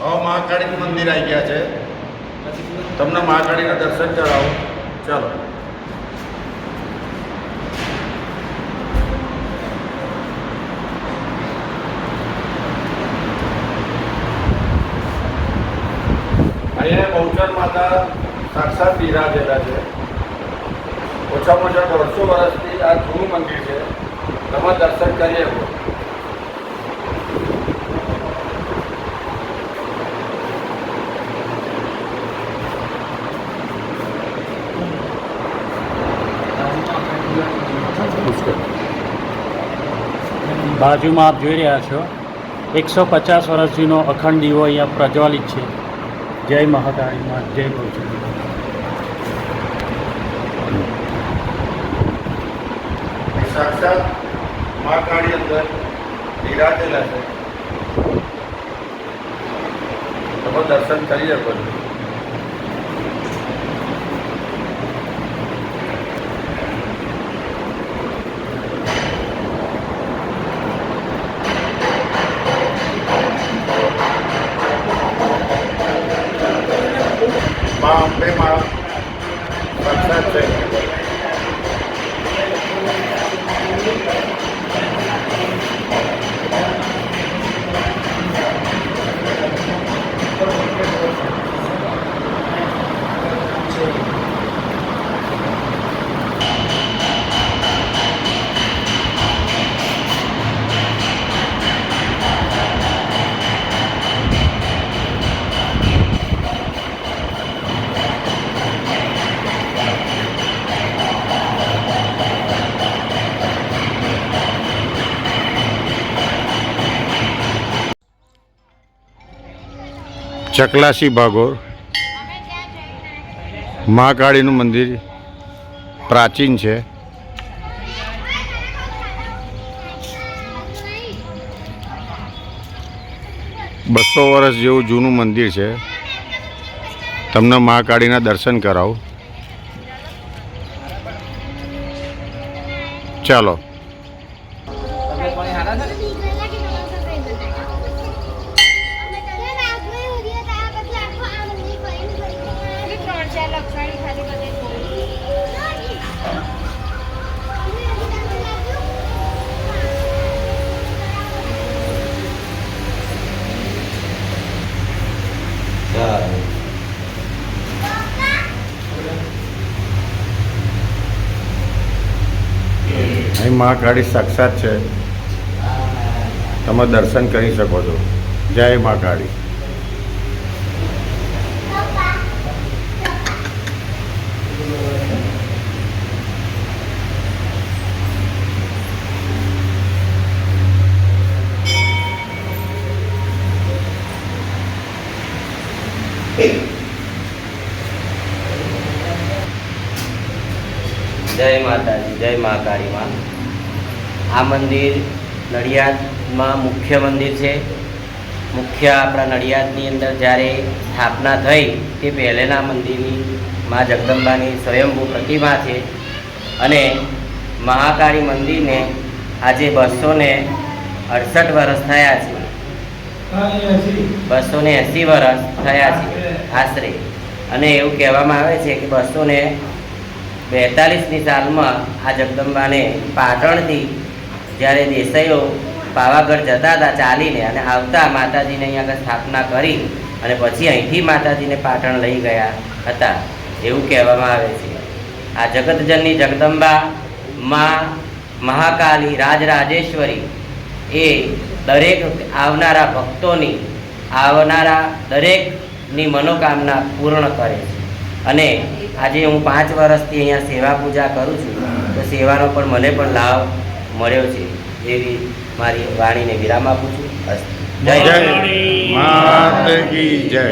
હવે મહાકાળીનું મંદિર આવી ગયા છે, તમને મહાકાળીના દર્શન કરાવો. ચાલો. અહીંયા બહુચર માતા સાક્ષાત બિરાજેલા છે. ઓછામાં ઓછા 150 વર્ષથી આ જૂનું મંદિર છે. તમે દર્શન કરી શકો. બાજુમાં આપ જોઈ રહ્યા છો 150 વર્ષ જૂનો અખંડ દીવો અહીંયા પ્રજ્વલિત છે. જય મહાકાળી માં, જય બહુચર. સાક્ષાત મહાકાળી અંદર બિરાજેલા છે. તમે દર્શન કરી શકો છો. મા અંબે માં સાક્ષાત છે. ચકલાસી ભાગોળ મહાકાળીનું મંદિર પ્રાચીન છે. બસો વર્ષ જેવું જૂનું મંદિર છે. તમને મહાકાળીના દર્શન કરાવું. ચાલો. અહીં મહાકાળી સાક્ષાત છે. તમે દર્શન કરી શકો છો. જય મહાકાળી. જય માતાજી, જય મહાકાળી માં. આ મંદિર નડિયાદમાં મુખ્ય મંદિર છે. મુખ્ય આપણા નડિયાદની અંદર જ્યારે સ્થાપના થઈ તે પહેલેના મંદિરની મા જગદંબાની સ્વયંભૂ પ્રતિમા છે. અને મહાકાળી મંદિરને આજે 268 વર્ષ થયા છે. 280 વર્ષ થયા છે આશરે. અને એવું કહેવામાં આવે છે કે 242ની સાલમાં આ જગદંબાને પાટણથી જ્યારે દેસાઈઓ પાવાગઢ જતા હતા ચાલીને અને આવતા માતાજીને અહીંયા આગળ સ્થાપના કરી અને પછી અહીંથી માતાજીને પાટણ લઈ ગયા હતા એવું કહેવામાં આવે છે. આ જગતજનની જગદંબા માં મહાકાલી રાજરાજેશ્વરી એ દરેક આવનારા ભક્તોની આવનારા દરેકની મનોકામના પૂર્ણ કરે છે. અને આજે હું 5 વર્ષથી અહીંયા સેવા પૂજા કરું છું તો સેવાનો પણ મને પણ લાભ મળ્યો છે. એવી મારી વાણીને વિરામ આપું છું. જય માતા કી જય.